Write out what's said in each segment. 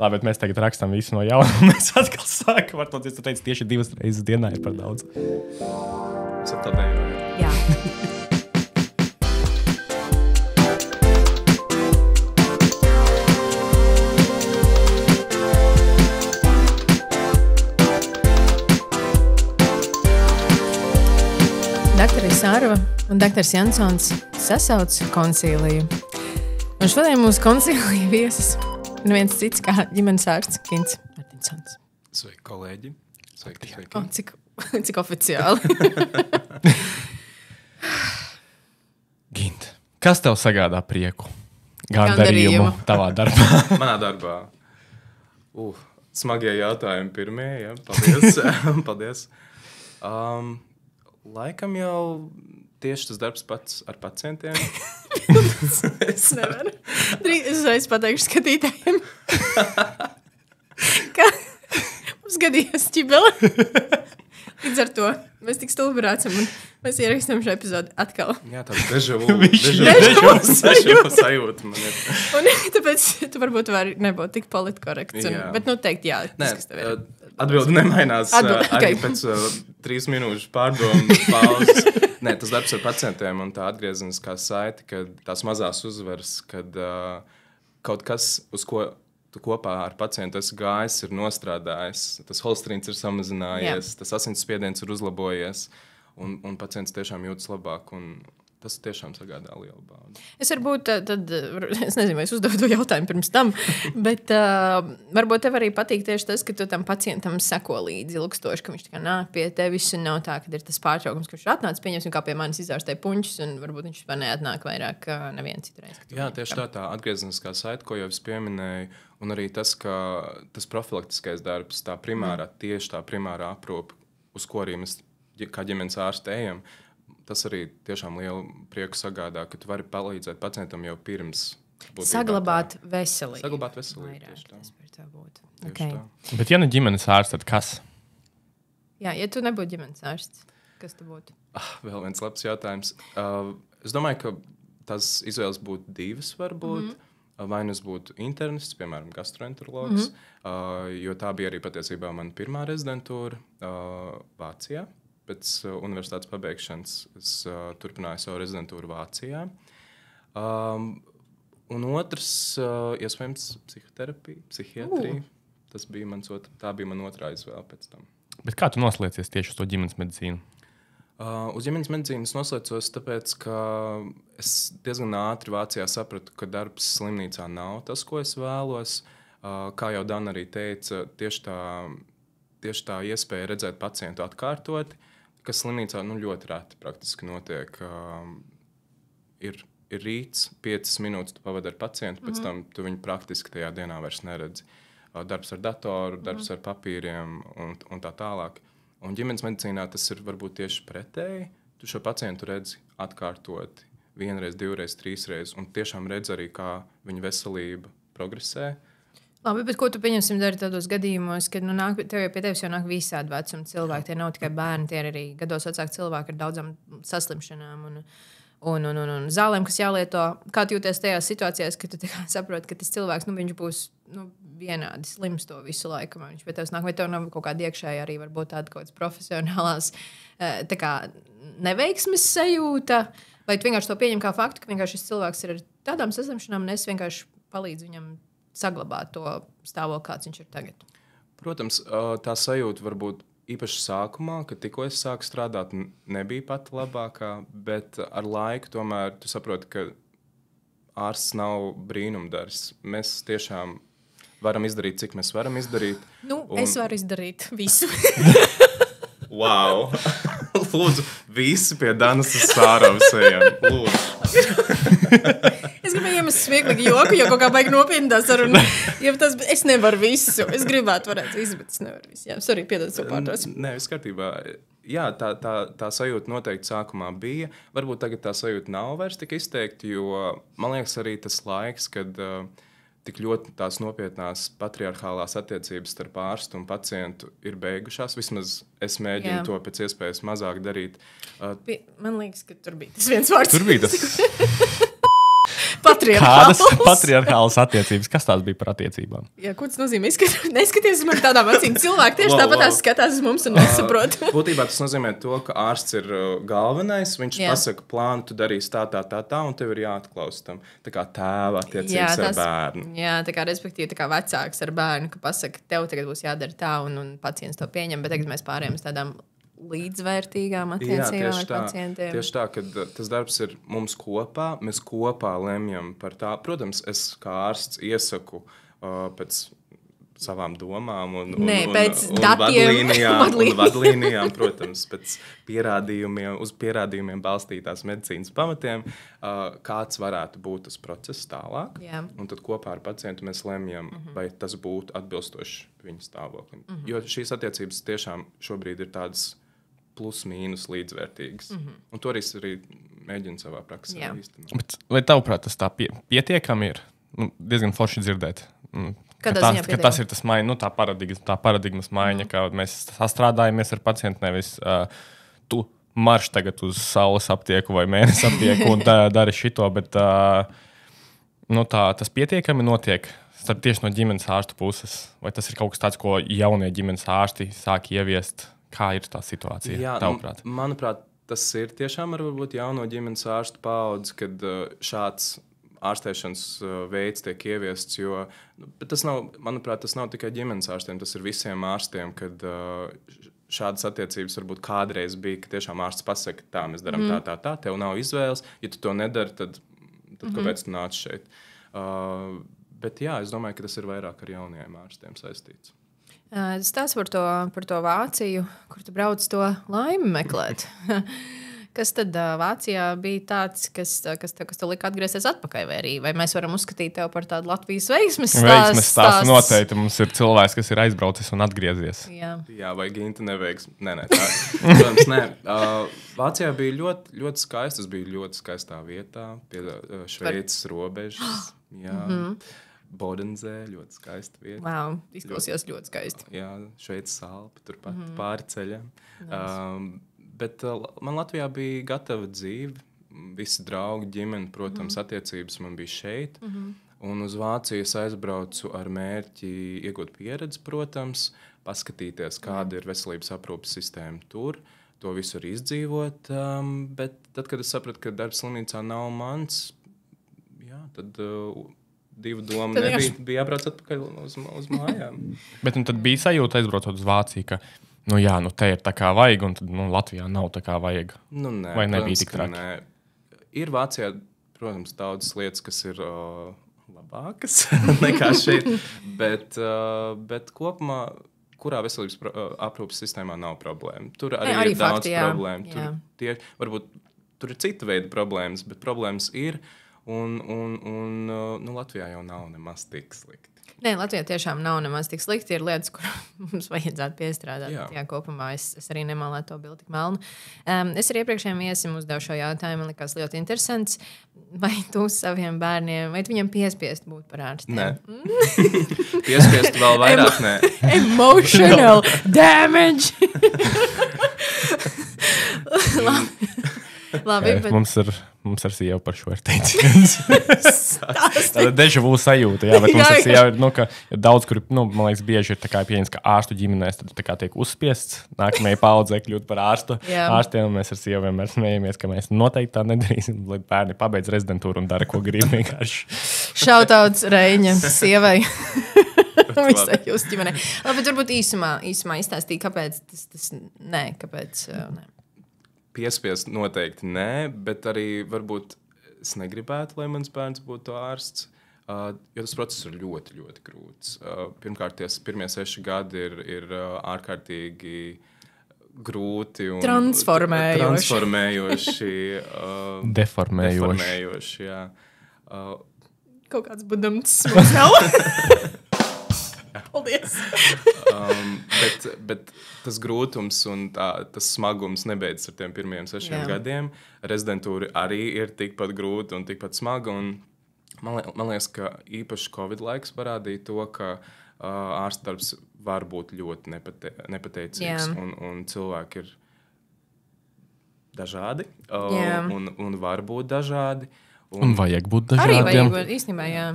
Labi, bet mēs tagad rakstām visu no jauna. Mēs atkal sākam ar to, tu teici, tieši 2 reizes dienā ir par daudz. Mēs atbildējām. Jā. Daktaris Sārva un daktars Jansons sasauc konsīliju. Un šodien mūsu konsīlija viesis neviens cits kā ģimenes ārsts Gints Martinsons. Sveiki, kolēģi. Sveiki. O, cik oficiāli. Gint, kas tev sagādā prieku? Gandarījumu tavā darbā. Manā darbā. Smagie jautājumi pirmie, ja? Paldies. Paldies. Laikam jau tieši tas darbs pats ar pacientiem. Es nevaru. Es uzreiz pateikšu skatītājiem. Kā mums gadījās ķibele. Līdz ar to mēs tik stulbi brācam un mēs ierakstām šo epizodi atkal. Jā, tāds dežavu sajūta man ir. Un tāpēc tu varbūt vari nebūt tik politkorekts. Bet teikt jā. Atbildi nemainās arī pēc 3 minūšu pārdomu pauzes. Nē, tas darbs ar pacientiem un tā atgriezeniskā saite, kad tās mazās uzvaras, kad kaut kas, uz ko tu kopā ar pacientu esi gājis, ir nostrādājis, tas holesterīns ir samazinājies, tas asinsspiediens ir uzlabojies un pacients tiešām jūtas labāk un tas tiešām sagādā lielu baudu. Es varbūt es nezinu, vai es uzdevu to jautājumu pirms tam, bet varbūt tev arī patīk tieši tas, ka tu tam pacientam seko līdzi ilgstoši, ka viņš tā kā nāk pie tevis un nav tā, ka ir tas pārtraukums, ka viņš ir atnācis, pieņemsim, kā pie manis izārstēja puņšus un varbūt viņš var neatnāk vairāk nevienu citreiz. Jā, tieši tā atgriezeniskā saite, ko jau es pieminēju, un arī tas, ka tas profilaktiskais darbs, tieši tā primārā aprūpe, uz ko arī mēs kā ģimenes ārsti ejam, tas arī tiešām lielu prieku sagādā, ka tu vari palīdzēt pacientam jau pirms. Saglabāt veselību. Saglabāt veselību, tieši tā. Okay. Bet ja ne ģimenes ārsts, tad kas? Jā, ja tu nebūtu ģimenes ārsts, kas tu būtu? Vēl viens labs jautājums. Es domāju, ka tās izvēles būtu 2 varbūt. Vai nu es būtu internists, piemēram, gastroenterologs, jo tā bija arī patiesībā mana pirmā rezidentūra Vācijā. Pēc universitātes pabeigšanas es turpināju savu rezidentūru Vācijā. Un otrs, iespējams, psihoterapija, psihiatrija. Tā bija mana otrā izvēle pēc tam. Bet kā tu noslēdzies tieši uz to ģimenes medicīnu? Uz ģimenes medicīnas noslēdzos tāpēc, ka es diezgan ātri Vācijā sapratu, ka darbs slimnīcā nav tas, ko es vēlos. Kā jau Dana arī teica, tieši tā iespēja redzēt pacientu atkārtoti, kas slimnīcā ļoti reti praktiski notiek. Ir rīts, 5 minūtes tu pavadi ar pacientu, pēc tam tu viņu praktiski tajā dienā vairs neredzi. Darbs ar datoru, darbs ar papīriem un tā tālāk. Un ģimenes medicīnā tas ir varbūt tieši pretēji. Tu šo pacientu redzi atkārtoti 1 reizi, 2 reizes, 3 reizes, un tiešām redzi arī, kā viņa veselība progresē. Labi, bet ko tu pieņemsim dari tādos gadījumos, kad pie tevis jau nāk visādi vecuma cilvēki, tie nav tikai bērni, tie ir arī gados vecāki cilvēki ar daudzām saslimšanām un zālēm, kas jālieto. Kā tu jūties tajās situācijās, kad tu saproti, ka tas cilvēks, viņš būs vienādi slims to visu laiku, viņš pie tevis nāk, vai tev nav kaut kāda iekšēja arī varbūt tāda kaut kādas profesionālās neveiksmes sajūta, vai tu vienkārši to pieņem kā faktu, ka vienkārši šis cilvēks ir ar tādām saslimšanām, un es vienkārši palīdzu viņam saglabāt to stāvokli, kāds viņš ir tagad. Protams, tā sajūta varbūt īpaši sākumā, kad tikko es sāku strādāt, nebija pati labākā, bet ar laiku tomēr tu saproti, ka ārsts nav brīnumdars. Mēs tiešām varam izdarīt, cik mēs varam izdarīt. Es varu izdarīt visu. Wow! Lūdzu, visi pie Danas Sāravas ejam. Lūdzu. Es gribēju iemest smieklīgi joku, jo kaut kā baigi nopietni tā saruna. Es nevaru visu. Es gribētu varētu visu, bet es nevaru visu. Jā, sorry, piedod savu pārtrauc. Nē, viss kārtībā. Jā, tā sajūta noteikti sākumā bija. Varbūt tagad tā sajūta nav vairs tik izteikti, jo man liekas arī tas laiks, kad tik ļoti tās nopietnās patriarchālās attiecības starp ārstu un pacientu ir beigušās. Vismaz es mēģinu to pēc iespējas mazāk darīt. Man liekas, ka tur bija tas viens vārds. Tur bija tas. patriarchāls. Kādas patriarchālas attiecības? Kas tās bija par attiecībām? Jā, ko tas nozīmē? Neskaties uz mani tādām acīm. Cilvēki tieši tāpat skatās uz mums un nesaprot. Būtībā tas nozīmē to, ka ārsts ir galvenais. Viņš pasaka plānu, tu darīsi tā, un tev ir jāatklausa tam. Tā kā tēva attiecības ar bērnu. Jā, tā kā respektīvi tā kā vecāks ar bērnu, ka pasaka, tev tagad būs jādara tā, un pacients to pieņem, bet tagad mēs pārējām uz tādām līdzvērtīgām attiecībām ar pacientiem. Tieši tā, ka tas darbs ir mums kopā, mēs kopā lemjam par tā. Protams, es kā ārsts iesaku pēc savām domām un vadlīnijām, protams, pēc uz pierādījumiem balstītās medicīnas pamatiem, kāds varētu būt tas process tālāk. Jā. Un tad kopā ar pacientu mēs lemjam, vai tas būtu atbilstoši viņa stāvoklim. Jo šīs attiecības tiešām šobrīd ir tādas plus-mínus līdzvērtīgas. Un to arī mēģinu savā praksē īstenot. Bet vai tavuprāt tas tā pietiekami ir? Diezgan forši dzirdēt. Ka tas ir tas tā paradigmas maiņa, ka mēs sastrādājamies ar pacientu, nevis tu marš tagad uz saules aptieku vai mēnesi aptieku un dari šito, bet tas pietiekami notiek tieši no ģimenes ārstu puses. Vai tas ir kaut kas tāds, ko jaunie ģimenes ārsti sāk ieviest? Kā ir tā situācija, tavuprāt? Manuprāt, tas ir tiešām varbūt jauno ģimenes ārstu paudze, kad šāds ārstēšanas veids tiek ieviests, jo tas nav, manuprāt, tas nav tikai ģimenes ārstiem, tas ir visiem ārstiem, kad šādas attiecības varbūt kādreiz bija, ka tiešām ārsts pasaka, tā, mēs darām tā, tev nav izvēles, ja tu to nedari, tad kāpēc tu nāc šeit? Bet jā, es domāju, ka tas ir vairāk ar jaunajiem ārstiem saistīts. Stāsts par to Vāciju, kur tu brauc to laimi meklēt. Kas tad Vācijā bija tāds, kas tev lika atgriezties atpakaļ? Vai mēs varam uzskatīt tevi par tādu Latvijas veiksmes stāstu? Veiksmes stāstu noteikti. Mums ir cilvēks, kas ir aizbraucis un atgriezies. Jā, vai Ginta neveiksme? Nē, tā. Protams, nē. Vācijā bija ļoti, ļoti skaisti. Tas bija ļoti skaistā vietā pie Šveices robežas. Jā. Bodensē, ļoti skaista vieta. Wow, izklausījās ļoti skaisti. Jā, Šveices Alpi, turpat pāri ceļam. Bet man Latvijā bija gatava dzīve. Visi draugi, ģimene, protams, attiecības man bija šeit. Un uz Vāciju es aizbraucu ar mērķi iegūt pieredzi, protams, paskatīties, kāda ir veselības aprūpes sistēma tur, to visu arī izdzīvot. Bet tad, kad es sapratu, ka darbs slimnīcā nav mans, tad divu domu nebija. Bija jābrauc atpakaļ uz mājām. Bet tad bija sajūta aizbraucot uz Vāciju, ka te ir tā kā vajag, un tad Latvijā nav tā kā vajag. Nē, vai nebija tik traki? Ir Vācijā, protams, daudzas lietas, kas ir labākas nekā šeit, bet kopumā, kurā veselības aprūpes sistēmā nav problēma. Tur arī ir daudz problēmu. Varbūt tur ir cita veida problēmas, bet problēmas ir. Un Latvijā jau nav nemaz tik slikti. Nē, Latvijā tiešām nav nemaz tik slikti. Ir lietas, kur mums vajadzētu piestrādāt. Jā, kopumā es arī nemalētu to bildi tik melnu. Es arī iepriekšējiem viesim uzdevu šo jautājumu. Man likās ļoti interesants. Vai tu saviem bērniem, vai tu viņam piespiest būt par ārstiem? Nē. Piespiest vēl vairāk, nē. Emotional damage. Labi, bet... Mums ar sievu par šo ir teiciens. Tāda deja vu sajūta, jā, bet mums ar sievu ir, ka daudz, kur, man liekas, bieži ir tā kā pieņems, ka ārstu ģimenēs tad tā kā tiek uzspiests, nākamajai paudzei kļūt par ārstiem, un mēs ar sievu vienmēr smējamies, ka mēs noteikti tā nedarīsim, lai bērni pabeidz rezidentūru un dara, ko grib vienkārši. Šautauts Reiņa sievai. Visai jūs ģimenei. Labi, bet varbūt īsumā izstāstīja, kāpēc tas nē, kāpēc nē. Piespiest noteikti nē, bet arī varbūt es negribētu, lai mans bērns būtu ārsts, jo tas process ir ļoti, ļoti grūts. Pirmkārt, tie pirmie 6 gadi ir ārkārtīgi grūti un transformējoši. Deformējoši, jā. Kaut kāds budams mums nav. Paldies! Bet tas grūtums un tas smagums nebeidzas ar tiem pirmiem 6 gadiem. Rezidentūra arī ir tikpat grūta un tikpat smaga. Un man liekas, ka īpaši Covid laiks parādīja to, ka ārsta darbs var būt ļoti nepateicīgs. Un cilvēki ir dažādi un var būt dažādi. Un vajag būt Arī dažādiem. vajag, īstenībā, jā.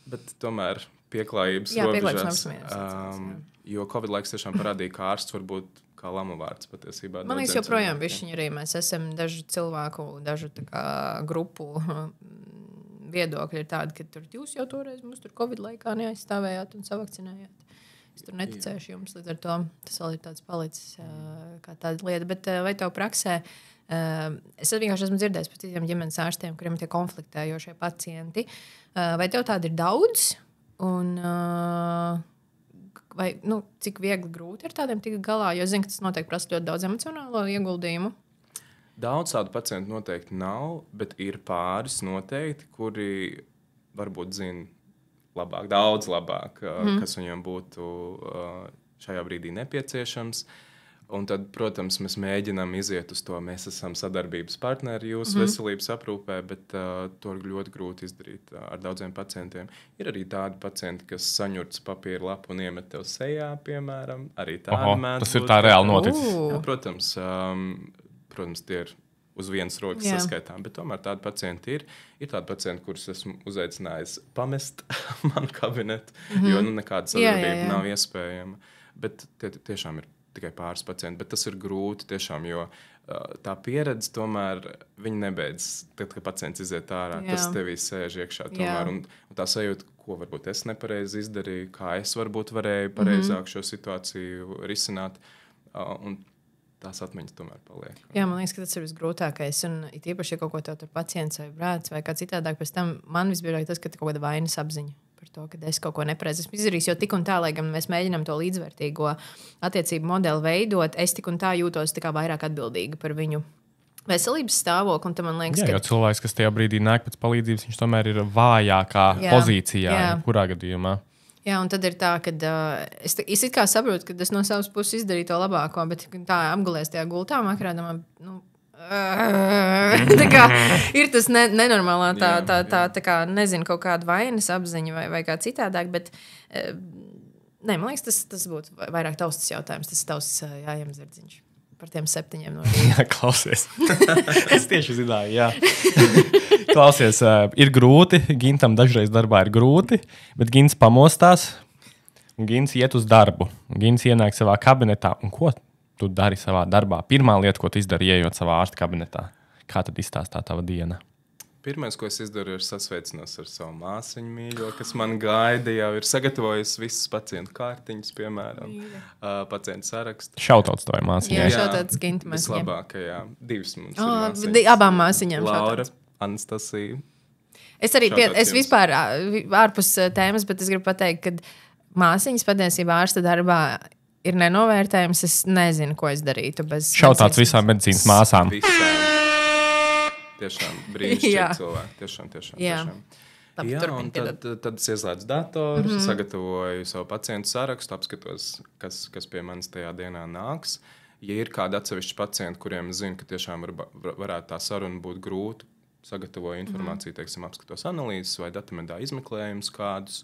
Bet tomēr pieklājības Jā, pieklājības robežās. normas Jo Covid laiks tiešām parādīja, ka ārsts var būt kā lamuvārds patiesībā. Man liekas, daudziem joprojām cilvēkiem. bišķiņi arī mēs esam dažu cilvēku, dažu tā kā grupu viedokļi ir tādi, ka tur jūs jau toreiz mums tur Covid laikā neaizstāvējāt un savakcinējāt. Es tur neticēšu jums, līdz ar to tas vēl ir tāds palicis kā tāda lieta. Bet vai tev praksē, es vienkārši esmu dzirdējis par citiem ģimenes ārstiem, kuriem ir tie konfliktējošie pacienti, vai tev tādi ir daudz? Un, vai, cik viegli grūti ar tādiem tikt galā? Jo es zinu, ka tas noteikti prasa ļoti daudz emocionālo ieguldījumu. Daudz tādu pacientu noteikti nav, bet ir pāris noteikti, kuri varbūt zina labāk, daudz labāk, kas viņam būtu šajā brīdī nepieciešams. Un tad, protams, mēs mēģinām iziet uz to. Mēs esam sadarbības partneri jūsu veselības aprūpē, bet to ir ļoti grūti izdarīt ar daudziem pacientiem. Ir arī tādi pacienti, kas saņurts papīra lapu un iemet tev sejā, piemēram. Arī tādi mēdz tas ir būt. tā reāli noticis. Jā, protams, tie ir uz vienas rokas saskaitām, bet tomēr tādi pacienti ir. Ir tādi pacienti, kurus esmu uzaicinājis pamest manu kabinetu, jo nekāda sadarbība nav iespējama. Bet tie tiešām ir tikai pāris pacienti, bet tas ir grūti tiešām, jo tā pieredze tomēr viņa nebeidz. Tad, kad pacients iziet ārā, tas tevī sēž iekšā tomēr. Un tā sajūta, ko varbūt es nepareizi izdarīju, kā es varbūt varēju pareizāk šo situāciju risināt. Un tās atmiņas tomēr paliek. Jā, man liekas, ka tas ir visgrūtākais. Un it īpaši, ja kaut ko tev tur pacients vai brālis vai kā citādāk, pēc tam man visbiežāk tas, ka ir kaut kāda vainas apziņa par to, ka es kaut ko nepareizi esmu izdarījis. Jo tik un tā, lai gan mēs mēģinām to līdzvērtīgo attiecību modeli veidot, es tik un tā jūtos tā kā vairāk atbildīga par viņu veselības stāvokli. Un man liekas, jo cilvēks, kas tajā brīdī nāk pēc palīdzības, viņš tomēr ir vājākā pozīcijā, kurā gadījumā. Jā, un tad ir tā, ka es it kā saprotu, ka es no savas puses izdarīju to labāko, bet tā apgulēs tajā gultā makrā, tā kā ir tas nenormālā tā kā, nezinu, kaut kāda vainas apziņa vai kā citādāk, bet man liekas, tas būtu vairāk taustas jautājums, tas tavs jājam zirdziņš. Par tiem 7 no rīta. Jā, klausies. Es tieši zināju, jā. Klausies, ir grūti, Gintam dažreiz darbā ir grūti, bet Gins pamostās, un Gins iet uz darbu. Gins ienāk savā kabinetā, un ko tu dari savā darbā? Pirmā lieta, ko tu izdari, ieejot savā ārsta kabinetā. Kā tad izstāstā tava diena? Pirmais, ko es izdaru, ir sasveicinos ar savu māsiņu mīļo, kas man gaida, jau ir sagatavojis visas pacientu kārtiņas, piemēram, pacientu sarakstu. Šautauts tavai māsiņai. Jā, šautauts Ginta māsiņai. Vislabākajā. 2 mums ir māsiņas. Abām māsiņām Laura, šautauts. Anastasija. Es vispār ārpus tēmas, bet es gribu pateikt, ka māsiņas patiesībā ārsta darbā ir nenovērtējums. Es nezinu, ko es darītu bez... Šautauts visām medicīnas māsām. Tiešām brīnišķīgi cilvēki. Tiešām. Jā, un tad es ieslēdzu datoru, sagatavoju savu pacientu sarakstu, apskatos, kas pie manis tajā dienā nāks. Ja ir kādi atsevišķi pacienti, kuriem es zinu, ka tiešām varētu tā saruna būt grūta, sagatavoju informāciju, teiksim, apskatos analīzes vai datamedā izmeklējumus kādus.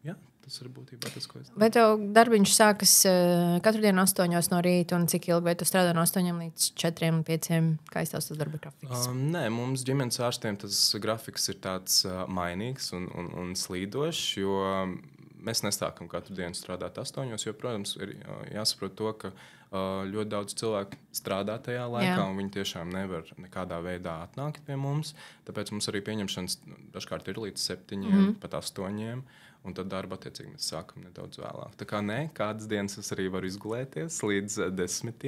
Jā, tas ir būtībā tas, ko es daru. Vai tev darbiņš sākas katru dienu 8 no rīta, un cik ilgi vai tu strādā no 8 līdz 4, 5? Kā izstāsta tas darba grafiks? Nē, mums ģimenes ārstiem tas grafiks ir tāds mainīgs un slīdošs, jo mēs nesākam katru dienu strādāt 8, jo, protams, ir jāsaprot to, ka ļoti daudz cilvēku strādā tajā laikā, un viņi tiešām nevar nekādā veidā atnākt pie mums. Tāpēc mums arī pieņemšanas dažkārt ir līdz 7, pat 8. Un tad darba attiecīgi mēs sākam nedaudz vēlāk. Tā kā kādas dienas es arī varu izgulēties līdz 10.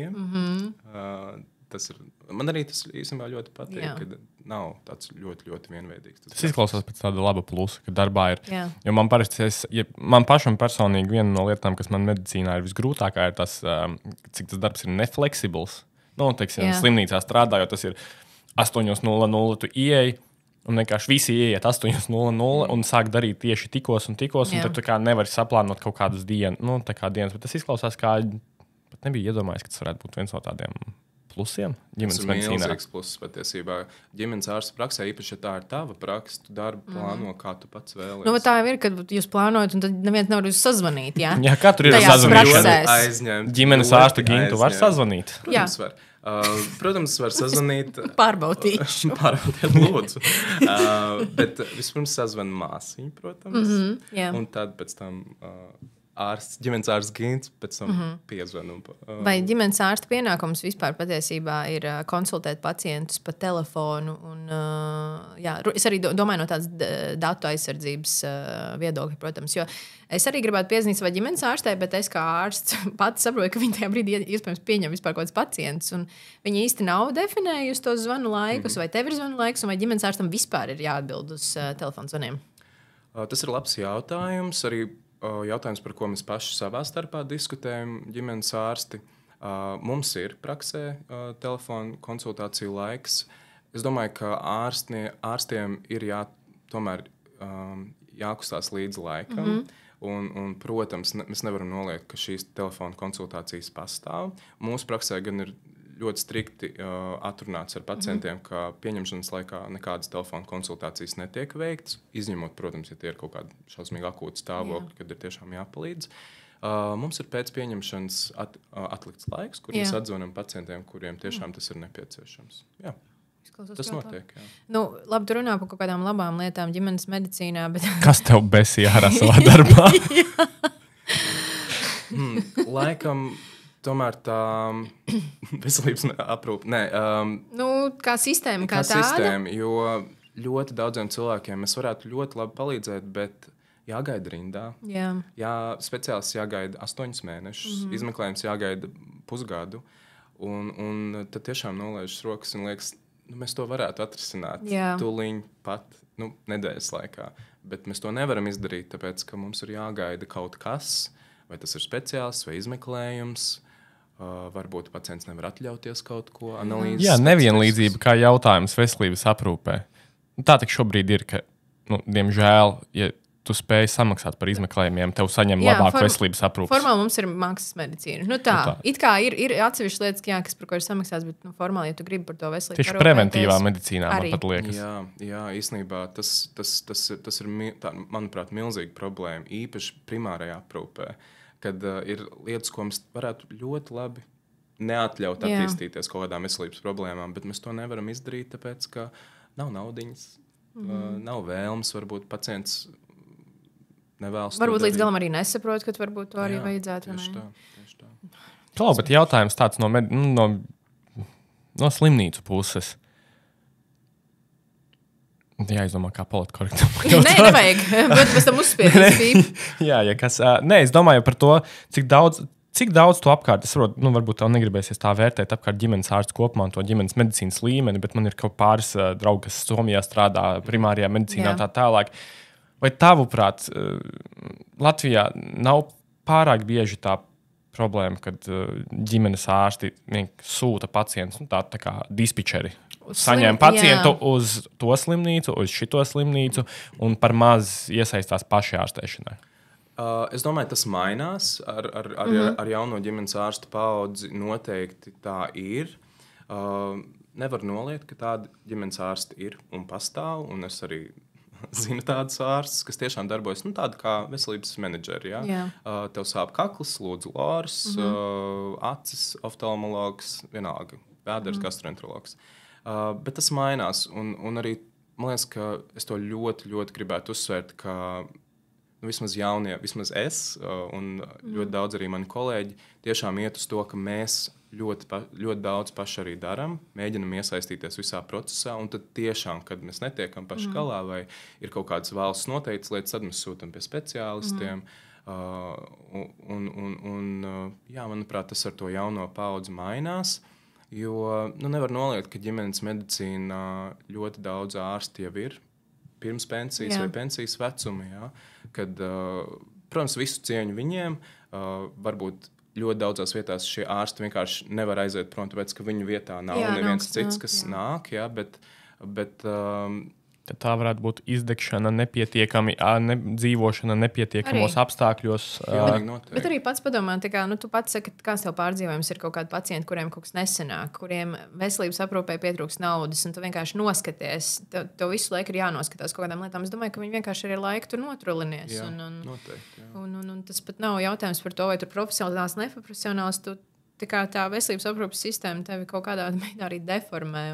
Man arī tas īstenībā ļoti patīk, ka nav tāds ļoti, ļoti vienveidīgs. Tas izklausās pēc tāda laba plusa, ka darbā ir. Jo man parasti, man pašam personīgi viena no lietām, kas man medicīnā ir visgrūtākā, ir tas, cik tas darbs ir nefleksibls. Teiksim, slimnīcā strādājot, tas ir 8:00 tu ieej, un vienkārši visi ieiet 8:00 un sāk darīt tieši tikos, un tad tu kā nevari saplānot kaut kādas dienas, bet tas izklausās kā, pat nebija iedomājies, ka tas varētu būt viens no tādiem plusiem ģimenes medicīnā. Tas ir milzīgs pluss patiesībā. Ģimenes ārsta praksē, īpaši, ja tā ir tava praksa, tu darbu plāno, kā tu pats vēlies. Tā jau ir, kad jūs plānojat, un tad neviens nevar jūs sazvanīt, jā? Jā, kā tur ir sazvanīšana? Aizņemt. Ģimenes ārstu Gintu var sazvanīt? Protams, var. Protams, var sazvanīt. Pārbaudīšu. Pārbaudiet, lūdzu. Bet vispirms sazvan māsiņu, protams. Jā. Un tad pēc tam ģimenes ārsts Gins pēc tam piezvanu. Vai ģimenes ārsta pienākums vispār patiesībā ir konsultēt pacientus pa telefonu? Un, jā, es arī domāju no tādas datu aizsardzības viedokļa, protams. Jo es arī gribētu piezvanīt savai ģimenes ārstei, bet es kā ārsts pats saprotu, ka viņi tajā brīdī iespējams pieņem vispār kaut kādus pacientus. Viņi īsti nav definējusi tos zvanu laikus, vai tev ir zvanu laiks, un vai ģimenes ārstam vispār ir jāatbild uz telefonu zvaniem? Tas ir labs jautājums. Arī jautājums, par ko mēs paši savā starpā diskutējam, ģimenes ārsti. Mums ir praksē telefona konsultāciju laiks. Es domāju, ka ārstiem ir tomēr jākustās līdz laikam. Un, protams, mēs nevaram noliegt, ka šīs telefona konsultācijas pastāv. Mūsu praksē gan ir ļoti strikti atrunāts ar pacientiem, ka pieņemšanas laikā nekādas telefona konsultācijas netiek veiktas, izņemot, protams, ja tie ir kaut kādi šausmīgi akūti stāvokļi, kad ir tiešām jāpalīdz. Mums ir pēc pieņemšanas atlikts laiks, kur mēs atzvanām pacientiem, kuriem tiešām tas ir nepieciešams. Jā. Tas notiek. Jā. Nu, labi, tu runā par kaut kādām labām lietām ģimenes medicīnā, bet... Kas tev besī ārā savā darbā? Laikam... Tomēr tā veselības aprūpe. Kā sistēma, kā tāda? Sistēma, jo ļoti daudziem cilvēkiem mēs varētu ļoti labi palīdzēt, bet jāgaida rindā. Jā, speciālists jāgaida 8 mēnešus, izmeklējums jāgaida pusgadu. Un tad tiešām nolaižas rokas un liekas, mēs to varētu atrisināt tūliņ pat nedēļas laikā. Bet mēs to nevaram izdarīt, tāpēc, ka mums ir jāgaida kaut kas, vai tas ir speciālists vai izmeklējums. Varbūt pacients nevar atļauties kaut ko analīzes. Jā, nevienlīdzība kā jautājums veselības aprūpē. Tā tik šobrīd ir, ka, diemžēl, ja tu spēj samaksāt par izmeklējumiem, tev saņem labāku veselības aprūpi. Formāli mums ir maksas medicīna. It kā ir atsevišķas lietas, kas, par ko ir samaksāts, bet formāli, ja tu gribi par to veselību tieši preventīvā medicīnā man pat liekas. Jā, īstenībā tas ir, manuprāt, milzīga problēma, īpaši primārajā aprūpē. Kad ir lietas, ko mēs varētu ļoti labi neatļaut attīstīties kaut kādām veselības problēmām, bet mēs to nevaram izdarīt, tāpēc, ka nav naudiņas, nav vēlmes, varbūt pacients nevēlas. Varbūt līdz galam arī nesaprot, ka varbūt to arī vajadzētu. Tieši tā. Klau, bet jautājums tāds no slimnīcu puses. Jā, es domāju, kā politkorektam. Nē, nevajag. Bet pēc tam uzspiedīs. Jā, nē, es domāju par to, cik daudz to apkārt. Es saprotu, varbūt tev negribēsies tā vērtēt apkārt ģimenes ārsts kopumā un to ģimenes medicīnas līmeni, bet man ir kaut pāris draugi, kas Somijā strādā primārajā medicīnā tā tālāk. Vai tavuprāt, Latvijā nav pārāk bieži tā problēma, kad ģimenes ārsti sūta pacientus, tā kā dispečeri? Saņem pacientu uz to slimnīcu, uz šito slimnīcu un par maz iesaistās paši ārstēšanai. Es domāju, tas mainās ar jauno ģimenes ārstu paudzi. Noteikti tā ir. Nevar noliegt, ka tādi ģimenes ārsti ir un pastāv. Un es arī zinu tādus ārstus, kas tiešām darbojas tādi kā veselības menedžeri. Ja? Tev sāp kakls, lūdzu lors, acis, oftalmologs, vienalga, vēders, gastroenterologs. Bet tas mainās, un arī man liekas, ka es to ļoti, ļoti gribētu uzsvērt, ka vismaz jaunie, vismaz es un ļoti daudz arī mani kolēģi tiešām iet uz to, ka mēs ļoti daudz paši arī darām, mēģinam iesaistīties visā procesā, un tad tiešām, kad mēs netiekam paši galā vai ir kaut kādas valsts noteiktas lietas, tad mēs sūtam pie speciālistiem. Jā, manuprāt, tas ar to jauno paudzi mainās. Jo nevar noliegt, ka ģimenes medicīnā ļoti daudz ārsti jau ir pirms pensijas vai pensijas vecuma. Ja? Kad, protams, visu cieņu viņiem, varbūt ļoti daudzās vietās šie ārsti vienkārši nevar aiziet prom, tāpēc, ka viņu vietā nav neviens cits, kas nāk. Ja? Bet tad tā varētu būt izdegšana, nepietiekami dzīvošana nepietiekamos apstākļos. Bet arī pats padomā, tu pats saki, kāds tev pārdzīvojums ir kaut kādi pacienti, kuriem kaut kas nesenāk, kuriem veselības aprūpē pietrūks naudas, un tu vienkārši noskaties. Tev visu laiku ir jānoskatās kaut kādām lietām. Es domāju, ka viņi vienkārši ir laika tur notrulinies. Jā, noteikti. Un tas pat nav jautājums par to, vai tu profesionāls, neprofesionāls. tā veselības aprūpes sistēma tevi kaut kādā veidā arī deformē.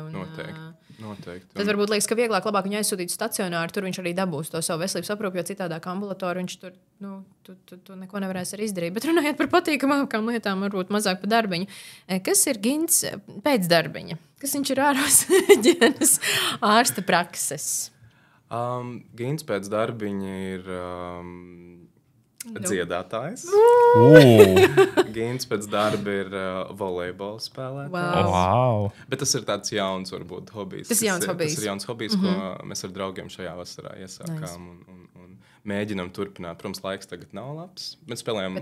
Noteikti. Tad varbūt liekas, ka vieglāk labāk viņu aizsūtīt stacionāri, tur viņš arī dabūs to savu veselības aprūpi, jo citādāk ambulatori viņš tur tu neko nevarēs arī izdarīt. Bet runājot par patīkamākām lietām, varbūt mazāk par darbiņu. Kas ir Gints pēc darbiņa? Kas viņš ir ārpus ģimenes ārsta prakses? Gints pēc darbiņa ir dziedātājs. Gints pēc darba ir volejbola spēlētājs. Wow. Bet tas ir tāds jauns, varbūt, hobijs. Tas ir jauns hobijs. Ko mēs ar draugiem šajā vasarā iesākām un mēģinam turpināt. Protams, laiks tagad nav labs. Mēs spēlējam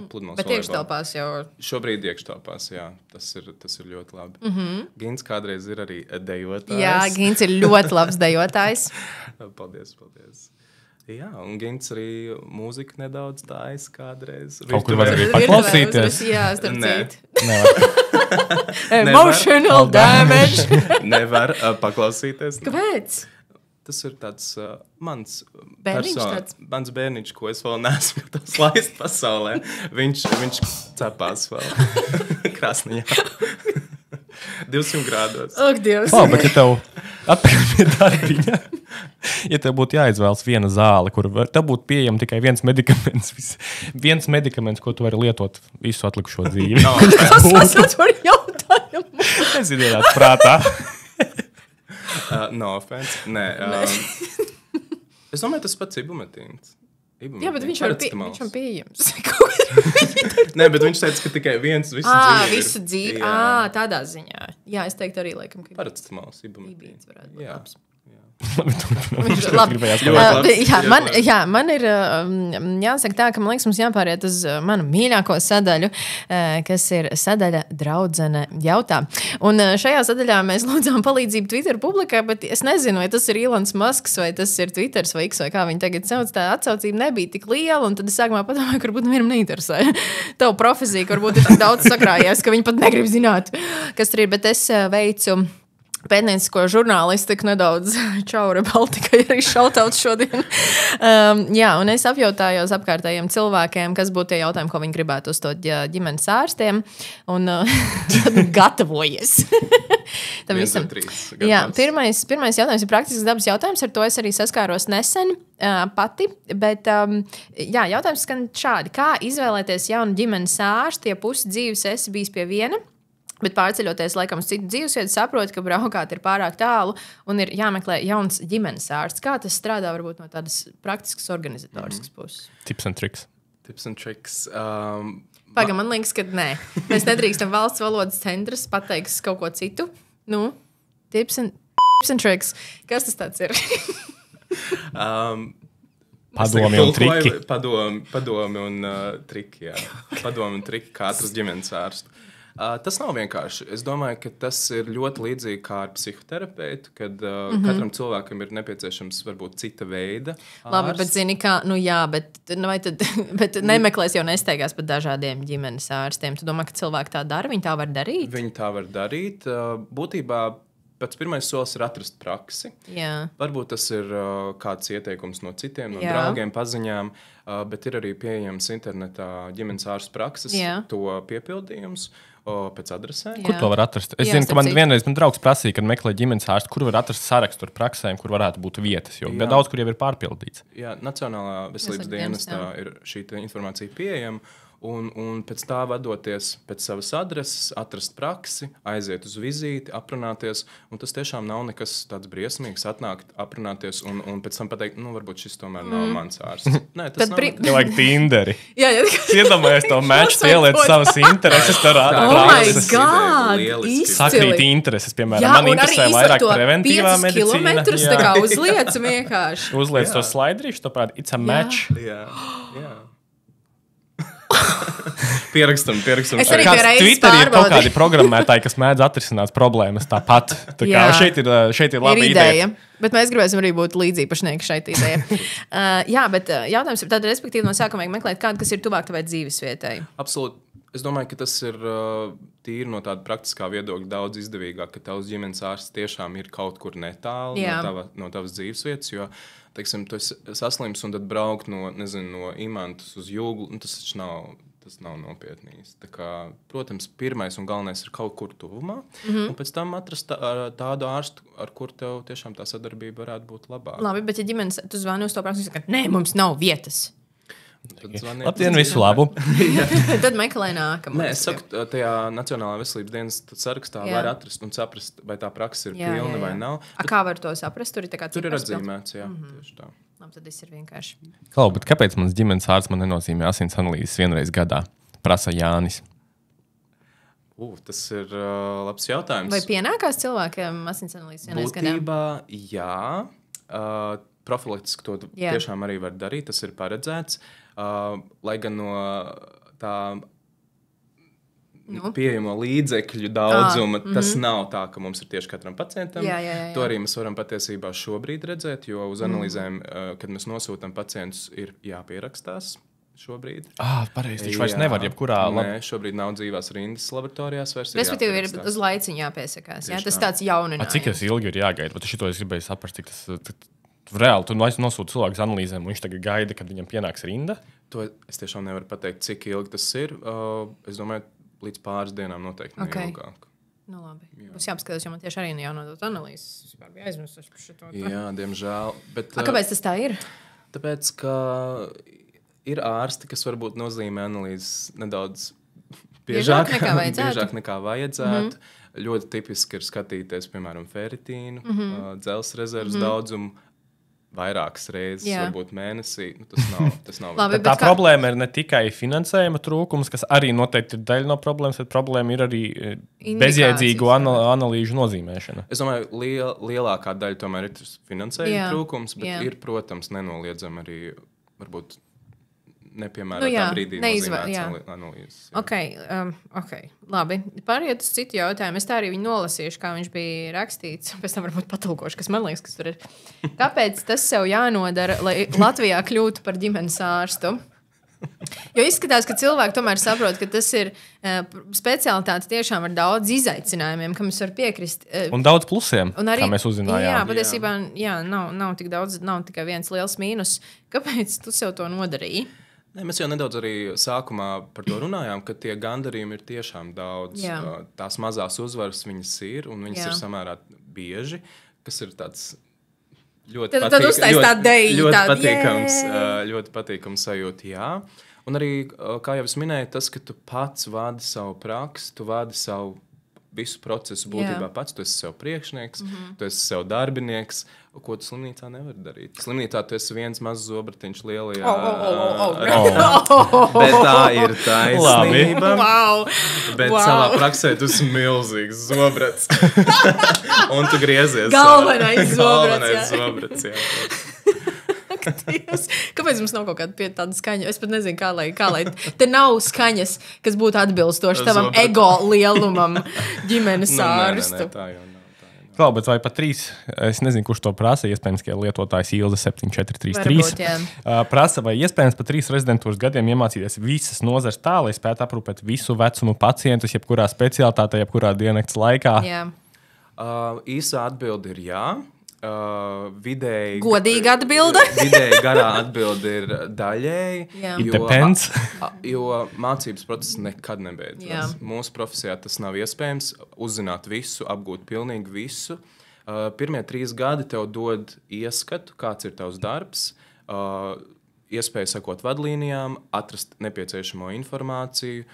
pludmales. Bet iekštelpās jau. Šobrīd iekštelpās, jā. Tas ir ļoti labi. Gints kādreiz ir arī dejotājs. Jā, Gints ir ļoti labs dejotājs. Paldies. Jā, un Gints arī mūziku nedaudz tājas kādreiz. Kaut kur var arī paklausīties. Jā, starp citu. Nevar. Emotional damage. Nevar paklausīties. Kāpēc? Tas ir tāds mans bērniņš, ko es vēl neesmu gatavs laist pasaulē. Viņš cepās vēl krāsniņā. 200 grādos. Ak, Dievs. Bet ja tev atpakaļ pie darbiņa, ja tev būtu jāizvēlas viena zāle, kur tev būtu pieejama tikai viens medikaments, ko tu vari lietot visu atlikušo dzīvi. Kas esat par jautājumu? Es ideju prātā. No offense. Nē. Es domāju, tas pats ibumetīns. Jā, bet viņš ir pieejams. Nē, bet viņš teica, ka tikai viens visu dzīvi. Visu dzīvi. Tādā ziņā. Jā, es teiktu arī, laikam, ka paracetamāls, ibumetīns. Varētu būt labs. Man ir jāsaka tā, ka man liekas, mums jāpāriet uz manu mīļāko sadaļu, kas ir sadaļa draudzene jautā. Un šajā sadaļā mēs lūdzām palīdzību Twitter publikā, bet es nezinu, vai tas ir Elons Musks, vai tas ir Twitters vai X, vai kā viņi tagad sauc. Tā atsaucība nebija tik liela, un tad es sākumā padomāju, ka varbūt nevienam neinteresē. Tavu profesiju, ka varbūt ir tik daudz sakrājies, ka viņi pat negrib zināt, kas tur ir, bet es veicu pētniecisko žurnālistiku nedaudz čauri Baltikai arī šautauts šodien. Jā, un es apjautājos apkārtējiem cilvēkiem, kas būtu tie jautājumi, ko viņi gribētu uzdot ģimenes ārstiem, un gatavojies. Tam visam. Jā, pirmais jautājums ir praktisks dabas jautājums, ar to es arī saskāros nesen pati, bet jā, jautājums skan šādi. Kā izvēlēties jaunu ģimenes ārstu, ja pusi dzīves esi bijis pie viena? Bet pārceļoties laikam uz citu dzīvesvietu, saproti, ka braukāt ir pārāk tālu un ir jāmeklē jauns ģimenes ārsts. Kā tas strādā varbūt no tādas praktiskas organizatoriskas puses? Tips and tricks. Pagaidām, man liekas, ka nē. Mēs nedrīkstam valsts valodas centrs pateiks kaut ko citu. Nu, tips and tricks. Kas tas tāds ir? Padomi un triki. Padomi un triki, jā. Padomi un triki kā atrast ģimenes ārstu. Tas nav vienkārši. Es domāju, ka tas ir ļoti līdzīgi kā ar psihoterapeitu, kad katram cilvēkam ir nepieciešams varbūt cita veida ārsts. Labi, bet zini kā, bet nemeklēs jau nesteigās pat dažādiem ģimenes ārstiem. Tu domā, ka cilvēki tā dara? Viņi tā var darīt? Viņi tā var darīt. Būtībā pēc pirmais solis ir atrast praksi. Jā. Varbūt tas ir kāds ieteikums no citiem, no draugiem, paziņām, bet ir arī pieejams internetā ģimenes ārstu prakses, to piepildījums. Pēc adresēm. Kur to var atrast? Es zinu, ka man vienreiz draugs prasīja, kad meklē ģimenes ārstu, kur var atrast sarakstu ar praksēm, kur varētu būt vietas, jo daudz kur jau ir pārpildīts. Jā, Nacionālā veselības dienestā ir šī informācija pieejama. Un pēc tā vadoties pēc savas adreses, atrast praksi, aiziet uz vizīti, aprunāties. Un tas tiešām nav nekas tāds briesmīgs, atnākt, aprunāties un pēc tam pateikt, varbūt šis tomēr nav mans ārsts. Nē, tas nav. Tev vajag Tinderi. Jā. Iedomājies to match, pieliec savas intereses, tur prakses. Sakrīt intereses, piemēram. Man interesē vairāk preventīvā medicīna. Kilometrus tā kā uzliec vienkārši. Uzliec to slaidrīšu, to parādi, it's a match. Jā. Pierakstam. Es arī pie reizes Twitterī ir kaut kādi programmētāji, kas mēdz atrisināt problēmas tāpat. Tā kā šeit ir laba ideja. Bet mēs gribēsim arī būt līdzīpašnieki šeit ideja. Jā, bet jautājums ir tad, respektīvi, no sākuma vajag meklēt kādu, kas ir tuvāk tavai dzīvesvietai. Absolūti. Es domāju, ka tas ir tīri no tāda praktiskā viedokļa daudz izdevīgāk, ka tavs ģimenes ārsts tiešām ir kaut kur netālu no tavas dzīvesvietas, jo teiksim, tu esi saslims un tad braukt no Imantas uz Jūglu, tas taču nav tas nav nopietni. Protams, pirmais un galvenais ir kaut kur tuvumā, un pēc tam atrast tādu ārstu, ar kur tev tiešām tā sadarbība varētu būt labāka. Labi, bet ja ģimenes, tu zvani uz to praksi, ka nē, mums nav vietas. Labdien, visu labu! Tad meklē nākamā. Nē, es saku, tajā Nacionālā veselības dienas sarakstā var atrast un saprast, vai tā praksa ir pilna vai nav. Kā var to saprast? Tur ir atzīmēts, tieši tā. Labi, tad viss ir vienkārši. Klau, bet kāpēc mans ģimenes ārsts man nenozīmē asins analīzes vienreiz gadā? Prasa Jānis. Tas ir labs jautājums. Vai pienākās cilvēkiem asins analīzes vienreiz gadā? Būtībā, jā. Profilaktiski to tiešām arī var darīt, tas ir paredzēts. Lai gan no tā pieejamo līdzekļu daudzuma tas nav tā, ka mums ir tieši katram pacientam. To arī mēs varam patiesībā šobrīd redzēt, jo uz analīzēm, kad mēs nosūtam pacientus, ir jāpierakstās šobrīd. Pareizi, viņš vairs nevar jebkurā... Nē, šobrīd nav dzīvās rindas laboratorijās vairs. Respektīvi ir uz laiciņu jāpiesakās. Tas tāds jauninājums. Cik tas ilgi ir jāgaida? Bet šito es gribēju saprast, cik tas... Reāli, tu nosūti cilvēku uz analīzēm, un viņš tagad gaida, kad viņam pienāks rinda? To es tiešām nevaru pateikt, cik ilgi tas ir. Es domāju, līdz pāris dienām noteikti neilgāk. Nu, labi. Būs jāpaskatās, jo man tieši arī jānodot analīzes. Es vispār biju aizmirsuši par šito. Jā, diemžēl. Bet, kāpēc tas tā ir? Tāpēc, ka ir ārsti, kas varbūt nozīmē analīzes nedaudz biežāk nekā vajadzētu. Ļoti tipiski ir skatīties, piemēram, feritīnu, dzelzs rezerves daudzumu. Vairākas reizes, varbūt mēnesī. Tas nav labi. Tā problēma ir ne tikai finansējuma trūkums, kas arī noteikti ir daļa no problēmas, bet problēma ir arī bezjēdzīgu analīžu nozīmēšana. Es domāju, lielākā daļa tomēr ir finansējuma trūkums, bet ir, protams, nenoliedzami arī varbūt nepiemērotā brīdī nozīmēts analīzes. Ok, labi. Pāriet uz citu jautājumu. Es tā arī viņu nolasīšu, kā viņš bija rakstīts. Pēc tam varbūt patulkošu, kas man liekas, kas tur ir. Kāpēc tas sev jānodara, lai Latvijā kļūtu par ģimenes ārstu? Jo izskatās, ka cilvēki tomēr saprot, ka tas ir specialitāte tiešām ar daudz izaicinājumiem, kam es varu piekrist. Un daudz plusiem, arī, kā mēs uzzinājām. Jā, patiesībā nav tik daudz, nav tikai viens liels mīnus. Kāpēc tu sev to nodarīji? Ne, mēs jau nedaudz arī sākumā par to runājām, ka tie gandarījumi ir tiešām daudz. Tās mazās uzvaras viņas ir, un viņas ir samērā bieži, kas ir tāds ļoti patīkams sajūta. Jā. Un arī, kā jau es minēju, tas, ka tu pats vadi savu praksi, tu vadi savu visu procesu būtībā pats. Tu esi sev priekšnieks, tu esi sev darbinieks, ko tu slimnīcā nevar darīt. Slimnīcā tu esi viens mazs zobratiņš lielajā. Bet tā ir taisnība. Bet savā praksē tu esi milzīgs zobrats. Un tu griezies. Galvenais zobrats, jā. Kāpēc mums nav kaut kāda tāda skaņa? Es pat nezinu, kā lai te nav skaņas, kas būtu atbilstoši tavam ego lielumam ģimenes ārstu. Tā jau nav. Klau, bet vai pat 3, es nezinu, kurš to prasa, iespējams, ka lietotājs Ilda 7433 prasa, vai iespējams pat 3 rezidentūras gadiem iemācīties visas nozares tā, lai spētu aprūpēt visu vecumu pacientus, jebkurā specialitātē, jebkurā diennakts laikā? Jā. Īsā atbilde ir jā. Vidēji godīga atbilde. Vidēji garā atbilde ir daļēji. Jo mācības process nekad nebeidzas. Mūsu profesijā tas nav iespējams uzzināt visu, apgūt pilnīgi visu. Pirmie 3 gadi tev dod ieskatu, kāds ir tavs darbs, iespēju sekot vadlīnijām, atrast nepieciešamo informāciju.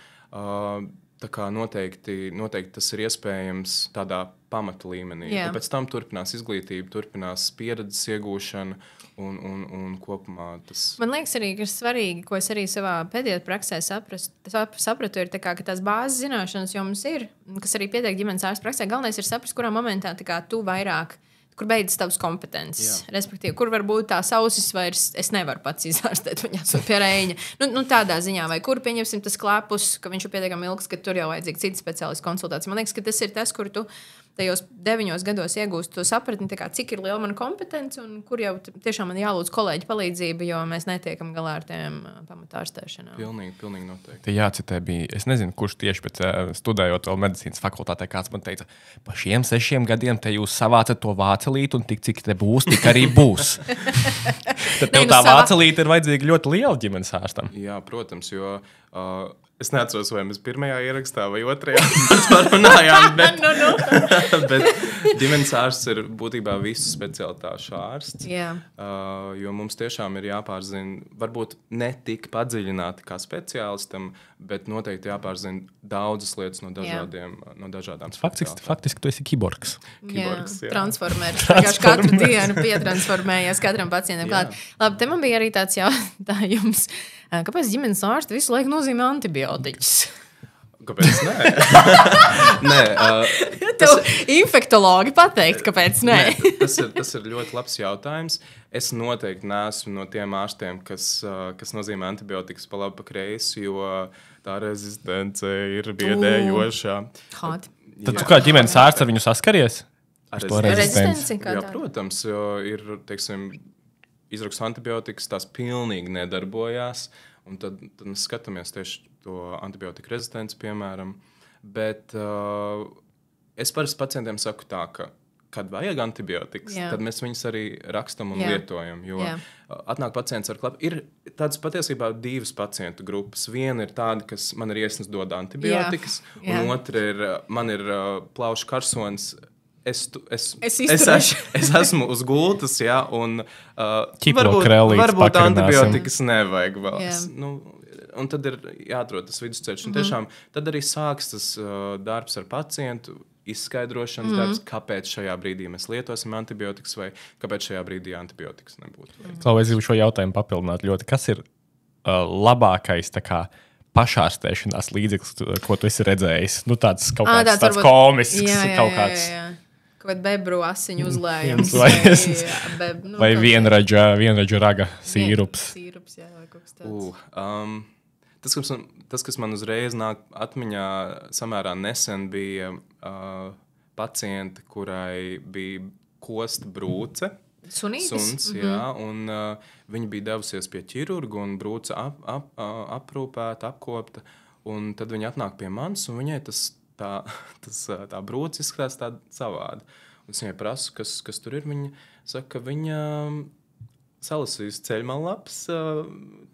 Tā kā noteikti tas ir iespējams tādā pamata līmenī. Pēc tam turpinās izglītība, turpinās pieredzes iegūšana un kopumā tas... Man liekas arī, ka ir svarīgi, ko es arī savā pēdējā praksē sapratu, ir tā kā, ka tās bāzes zināšanas jau mums ir, kas arī pietiek ģimenes ārsta praksē. Galvenais ir saprast, kurā momentā tā kā tu vairāk, kur beidzas tavas kompetences. Respektīvi, kur varbūt tās ausis vairs es nevaru pats izārstēt, viņa esot pie reiņa. Nu, tādā ziņā, vai kur pieņemsim tas klepus, ka viņš ir pietiekami ilgs, ka tur jau vajadzīga cita speciālista konsultācija. Man liekas, ka tas ir tas, kur tu tajos 9 gados iegūst to sapratni, cik ir liela mana kompetence un kur jau tiešām man jālūdz kolēģi palīdzība, jo mēs netiekam galā ar tiem pamatārstēšanām. Pilnīgi noteikti. Te jācitē bija, es nezinu, kurš tieši pēc studējot vēl medicīnas fakultātē, kāds man teica, pa šiem 6 gadiem te jūs savācat to vācelīti un tik, cik te būs, tik arī būs. Tad tev tā vācelīte ir vajadzīga ļoti liela ģimenes ārstam. Jā, protams, jo Es neatceros, vai mēs pirmajā ierakstā vai otrajā parunājām, bet ģimenes ārsts ir būtībā visu specialitāšu ārsts. Jo mums tiešām ir jāpārzina, varbūt ne tik padziļināti kā speciālistam, bet noteikti jāpārzina daudzas lietas no dažādām specialitātēm. Faktiski tu esi kiborgs. Transformers. Vienkārši katru dienu pietransformējies katram pacientam klāt. Labi, te man bija arī tāds jautājums. Kāpēc ģimenes ārsti visu laiku nozīmē antibiotiķus? Kāpēc nē? Tev infektologi pateikt, kāpēc nē? Tas ir ļoti labs jautājums. Es noteikti neesmu no tiem ārstiem, kas nozīmē antibiotikas pa labi pa kreisi, jo tā rezistence ir biedējošā. Tad tu kā ģimenes ārsts ar viņu saskaries? Ar rezistenci? Jā, protams, jo ir, teiksim, izrakstu antibiotikas, tās pilnīgi nedarbojās, un tad mēs skatāmies tieši to antibiotika rezistenci, piemēram. Bet es parasti pacientiem saku tā, ka, kad vajag antibiotikas, tad mēs viņus arī rakstam un lietojam. Jo atnāk pacients ar klapu. Ir tādas patiesībā divas pacientu grupas. Viena ir tāda, kas man ir iesnas dod antibiotikas, un otra ir, man ir plaušu karsonis. Es esmu uz gultas, un varbūt antibiotikas nevajag vēl. Un tad ir jāatrod tas vidusceļš. Un tiešām tad arī sāks tas darbs ar pacientu, izskaidrošanas darbs, kāpēc šajā brīdī mēs lietosim antibiotikas vai kāpēc šajā brīdī antibiotikas nebūtu. Klau, es gribu šo jautājumu papildināt ļoti. Kas ir labākais pašārstēšanās līdzeklis, ko tu esi redzējis? Nu, tāds kaut kāds tāds komisks, kaut kāds... Vai bebru asiņu uzlējums. Vai vienraģa raga sīrups. Vai kaut kas tāds. Tas, kas man uzreiz nāk atmiņā, samērā nesen bija paciente, kurai bija kosta brūce. Suns, un viņa bija devusies pie ķirurga un brūce aprūpēta, apkopta. Un tad viņa atnāk pie manis, un viņai tā brūce izskatās tāda savāda. Un es viņai prasu, kas tur ir. Viņa saka, ka viņa salasījusi ceļmallapas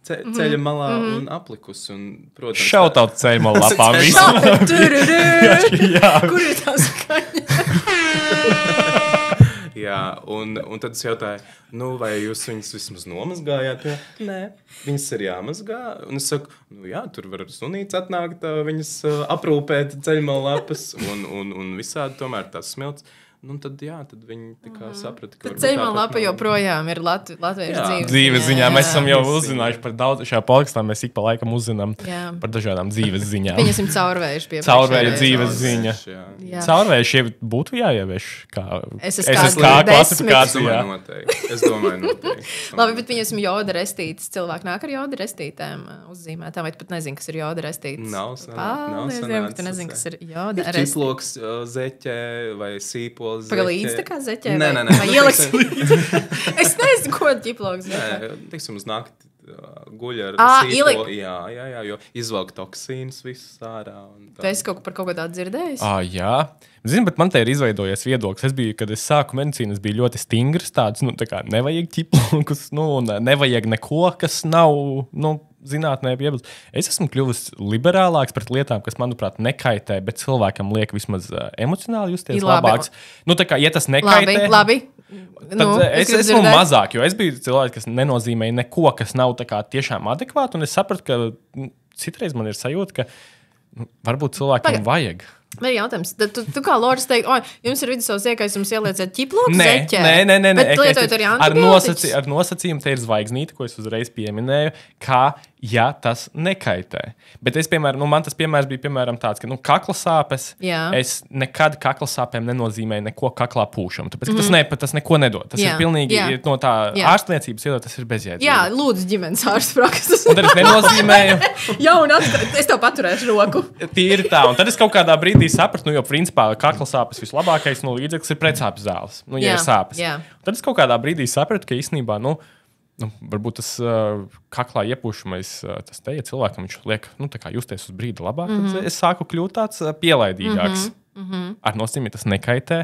ceļa malā un aplikusi. Šautaut ceļmalā lapām visam. Kur ir tā skaņa? Jā, un tad es jautāju, vai jūs viņas vismaz nomazgājāt? Nē, viņas ir jāmazgā. Un es saku, tur var sunīts atnākt, viņas aprūpēt ceļmallapas un visādi tomēr tās smilts. Tad viņi saprata, ka ceļmallapa joprojām ir latviešu dzīves ziņā. Mēs esam jau uzzinājuši par daudz. Šajā podkastā mēs ik pa laikam uzzinām par dažādām dzīves ziņām. Pieņemsim caurvējuši pie caurvēju dzīves ziņa. Caurvējuši būtu jāievieš kā SSK klasifikācijā. Es domāju noteikti. Labi, bet pieņemsim joda restītes. Cilvēki nāk ar joda restītēm uzzīmētām, vai tu pat nezini, kas ir joda restītes? Nav sanācis. Tu nezini, kas ir joda restītes. Čiploks, zeķe vai sīpols. Pagalīdz tā kā zeķē? Nē. Es nezinu, ko ķiploks zeķē. Nē, teiksim, uz nakti guļ ar sīpolu. Jā, jo izvelk toksīnus visus ārā. Tu esi par kaut ko tādu dzirdējis? Jā. Zini, bet man te ir izveidojies viedoklis. Kad es sāku medicīnu, es biju ļoti stingrs tāds, tā kā nevajag ķiplokus, un nevajag neko, kas nav, zinātnē piebilst. Es esmu kļuvis liberālāks pret lietām, kas, manuprāt, nekaitē, bet cilvēkam liek vismaz emocionāli justies labāks. Ja tas nekaitē, labi. Tad es esmu mazāk, jo es biju cilvēks, kas nenozīmēja neko, kas nav tā kā tiešām adekvāti, un es sapratu, ka citreiz man ir sajūta, ka varbūt cilvēkiem vajag. Vai jautājums? Tu kā Loris teikt, jums ir vidusavas iekaisums, ielieciet ķiploku zeķē? Nē. Bet lietojot arī antibiotikas? Ar nosacījumu te ir zvaigznīte, ko es uzreiz pieminēju, ja tas nekaitē. Bet es, piemēram, man tas piemērs bija tāds, ka kakla sāpes, es nekad kakla sāpēm nenozīmēju neko kaklā pūšam. Tāpēc tas neko nedod. Tas ir pilnīgi no tā ārstniecības iedod, tas ir bezjēdzīgi. Jā, lūdzu ģimenes ārsts prakses. Un tad es nenozīmēju. Es tev paturēšu roku. Tīri tā. Un tad es kaut kādā brīdī sapratu, jo principā kakla sāpes vislabākais līdzeklis ir pretsāpju zāles. Ja ir sāpes. Tad es kaut kādā brīdī sapratu, ka īstenībā, varbūt tas kaklā iepūšamais, tas te, ja cilvēkam viņš liek, tā kā justies uz brīdi labāk, tad es sāku kļūt tāds pielaidīgāks. Ar nosacījumu, ja tas nekaitē.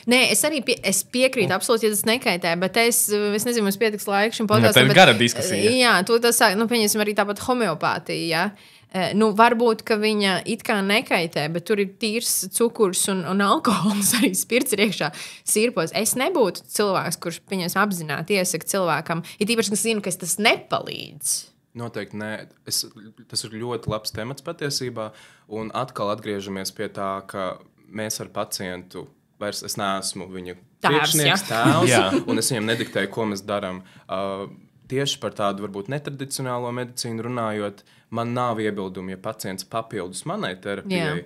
Nē, es arī es piekrītu absolūti, ja tas nekaitē, bet es nezinu, mums pietiks laika šim Tā podkastam. ir gara diskusija. Jā, to tas sāk, pieņemsim arī tāpat homeopātija, ja? Varbūt, ka viņa it kā nekaitē, bet tur ir tīrs cukurs un alkohols, arī spirts ir iekšā sirpos. Es nebūtu cilvēks, kurš, pieņemsim, apzināti iesaka cilvēkam, ir īpaši, ka zinu, ka tas nepalīdz. Noteikti nē. Tas ir ļoti labs temats patiesībā, un atkal atgriežamies pie tā, ka mēs ar pacientu vairs es neesmu viņa priekšnieks, tēvs, un es viņam nediktēju, ko mēs darām. Tieši par tādu varbūt netradicionālo medicīnu runājot, man nav iebildumi, ja pacients papildus manai terapijai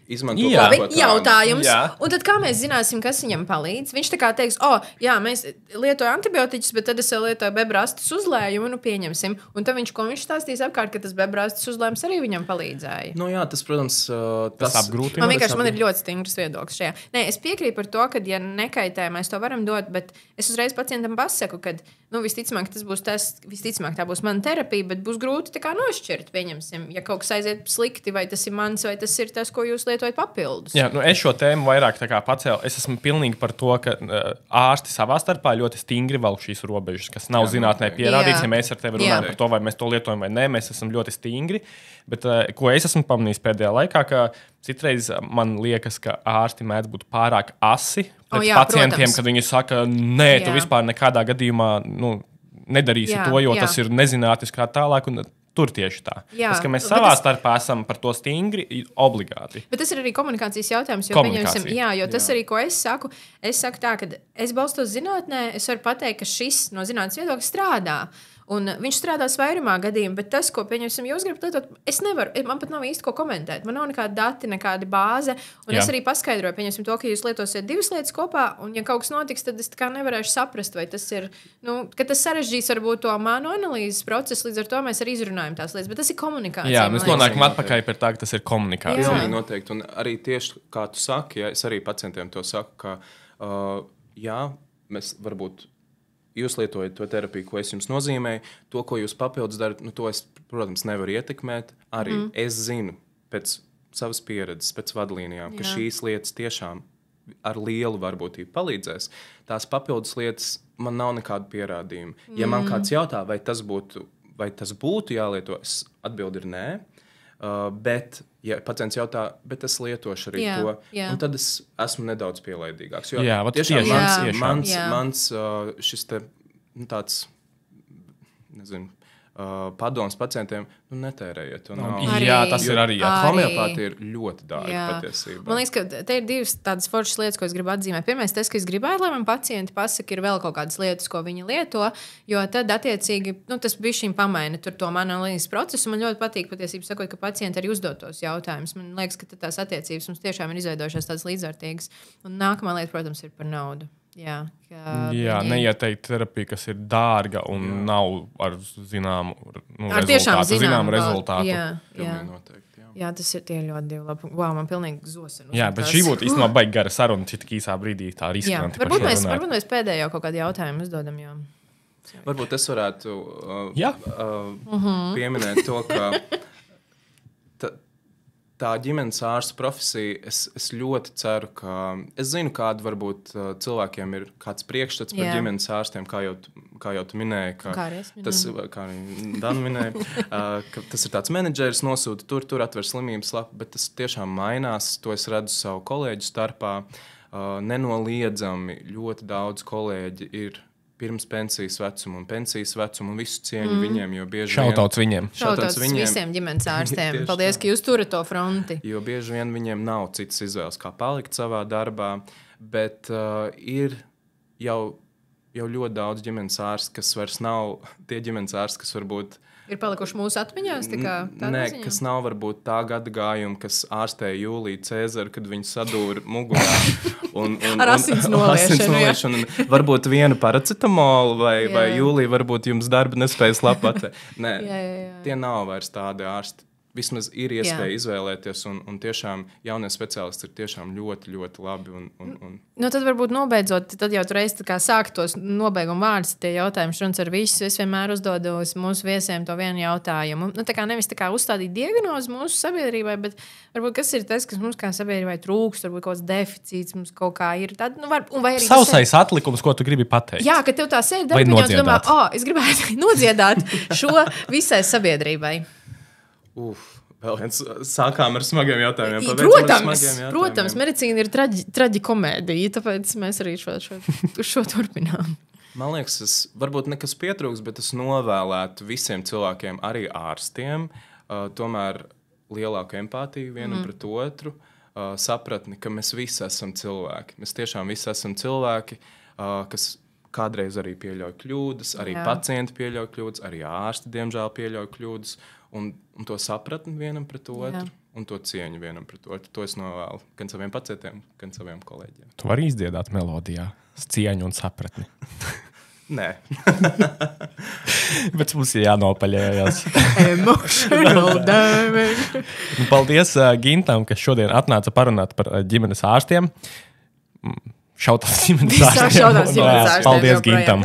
izmanto labi, jautājums. Un tad kā mēs zināsim, kas viņam palīdz? Viņš tā kā teiks, mēs lietojam antibiotiķus, bet tad es lietoju bebrastas uzlējumu, pieņemsim. Un tad viņš stāstīs apkārt, ka tas bebrastas uzlējums arī viņam palīdzēja. Jā, tas, protams, tas apgrūtina. Man ir ļoti stingrs viedoklis šajā. Nē, es piekrītu par to, ka, ja nekaitē, mēs to varam dot, bet es uzreiz pacientam pasaku, ka visticamāk, visticamāk tā būs mana terapija, bet būs grūti tā kā nošķirt, pieņemsim, ja kaut kas aiziet slikti, vai tas ir mans, vai tas ir tas, ko jūs lietojat papildus. Jā, es šo tēmu vairāk pacēlu. Es esmu pilnīgi par to, ka ārsti savā starpā ļoti stingri velk šīs robežas, kas nav zinātnē pierādīts. Ja mēs ar tevi runājam par to, vai mēs to lietojam vai nē, mēs esam ļoti stingri. Bet ko es esmu pamanījis pēdējā laikā, ka citreiz man liekas, ka ārsti mēdz būt pārāk asi pret pacientiem, protams. Kad viņi saka, nē, tu vispār nekādā gadījumā nedarīsi to, jo tas ir nezinātniski kā tālāk. Un tur tieši tā. Tas, ka mēs savā starpā esam par to stingri, obligāti. Bet tas ir arī komunikācijas jautājums. Jo tas arī, ko es saku tā, ka es balstos zinātnē, es varu pateikt, ka šis no zinātnes viedokļa strādā. Un viņš strādās vairumā gadījumā, bet tas, ko pieņemsim, jūs gribat lietot, es nevaru, man pat nav īsti ko komentēt. Man nav nekāda dati, nekāda bāze. Un es arī paskaidroju, pieņemsim to, ka jūs lietosiet divas lietas kopā, un ja kaut kas notiks, tad es nevarēšu saprast, vai tas ir, ka tas sarežģīs varbūt to manu analīzes procesu, līdz ar to mēs arī izrunājam tās lietas. Bet tas ir komunikācija. Jā, mēs nonākam atpakaļ pie tā, ka tas ir komunikācija. Jā, noteikti. Un arī tieši kā tu saki, es arī pacientiem to saku, ka mēs varbūt jūs lietojat to terapiju, ko es jums nozīmēju, to, ko jūs papildus darat, to es, protams, nevaru ietekmēt. Arī es zinu pēc savas pieredzes, pēc vadlīnijām, ka šīs lietas tiešām ar lielu varbūtību palīdzēs. Tās papildus lietas man nav nekādu pierādījumu. Ja man kāds jautā, vai tas būtu jālieto, es atbildu ir nē. Bet, ja pacients jautā, bet es lietošu arī to, un tad es esmu nedaudz pielaidīgāks. Jo tiešām mans šis te tāds, nezinu, padoms pacientiem, netērējiet to naudu. Jā, tas ir arī. Homeopātija ir ļoti dārga patiesībā. Man liekas, ka te ir divas tādas foršas lietas, ko es gribu atzīmēt. Pirmais, tas, ka es gribētu, lai man pacienti pasaka, ir vēl kaut kādas lietas, ko viņi lieto, jo tad attiecīgi, tas bišķiņ pamaina tur to manu analīzes procesu. Man ļoti patīk patiesībā sakot, ka pacienti arī uzdod tos jautājumus. Man liekas, ka tās attiecības mums tiešām ir izveidojušās tādas līdzvērtīgas. Un nākamā lieta, protams, ir par naudu. Neieteikt terapiju, kas ir dārga un nav ar zināmu rezultātu. Jā, tas ir tie ļoti divi labi. Wow, man pilnīgi zosinu. Jā, bet šī būtu īstenībā baigi gara saruna, tik īsā brīdī tā riskanti. Varbūt mēs pēdējo kaut kādu jautājumu uzdodam. Varbūt es varētu pieminēt to, ka tā ģimenes ārsta profesija, es ļoti ceru, ka es zinu, kāda varbūt cilvēkiem ir kāds priekšstats par ģimenes ārstiem, kā jau tu minēji, ka tas, kā Dana minēja, ka tas ir tāds menedžeris, nosūta tur atver slimības lapu, bet tas tiešām mainās, to es redzu savu kolēģu starpā. Nenoliedzami ļoti daudz kolēģi ir pirms pensijas vecuma un pensijas vecuma un visu cieņu viņiem, jo bieži Šautauts viņiem. Šautauts visiem ģimenes ārstiem. Paldies, ka jūs turat to fronti. Jo bieži vien viņiem nav citas izvēles, kā palikt savā darbā, bet ir jau ļoti daudz ģimenes ārsti, kas vairs nav tie ģimenes ārsti, kas varbūt ir palikuši mūsu atmiņās? Kas nav varbūt tā gada gājuma, kas ārstēja Jūliju Cēzaru, kad viņi sadūra mugurā. Ar asins noliešanu. Varbūt vienu paracetamolu vai Jūlija, varbūt jums darba nespējas lapu atvērt. Nē, tie nav vairs tādi ārsti. vismaz ir iespēja izvēlēties, un tiešām jaunie speciālisti ir tiešām ļoti, ļoti labi. Nu, tad varbūt nobeidzot, tad jau tur reiz sāk tos nobeiguma vārdus, tie jautājumi šruns ar visu. Es vienmēr uzdodu mūsu viesiem to vienu jautājumu. Nu, nevis uzstādīt diagnozi mūsu sabiedrībai, bet varbūt kas ir tas, kas mums kā sabiedrībai trūkst, varbūt kaut kāds deficīts, mums kaut kā ir. Tad, sausais atlikums, ko tu gribi pateikt. Jā, ka tev tā sēd darbiņā, un tu domā, es gribētu nodziedāt šo visai sabiedrībai. Vēl viens sākām ar smagiem jautājumiem. Protams, medicīna ir traģikomēdija, tāpēc mēs arī šo turpinām. Man liekas, varbūt nekas pietrūks, bet es novēlētu visiem cilvēkiem, arī ārstiem, tomēr lielāku empātiju vienam pret otru, sapratni, ka mēs visi esam cilvēki. Mēs tiešām visi esam cilvēki, kas kādreiz arī pieļauj kļūdas, arī pacienti pieļauj kļūdas, arī ārsti, diemžēl, pieļauj kļūdas. Un to sapratni vienam pret otru, un to cieņu vienam pret otru. To es novēlu gan saviem pacientiem, gan saviem kolēģiem. Tu vari izdziedāt melodijā cieņu un sapratni. Nē. Bet mums ir jānopaļējās. Emotional damage. Paldies Gintam, kas šodien atnāca parunāt par ģimenes ārstiem. Šautās ģimenes ārstiem. Paldies Gintam.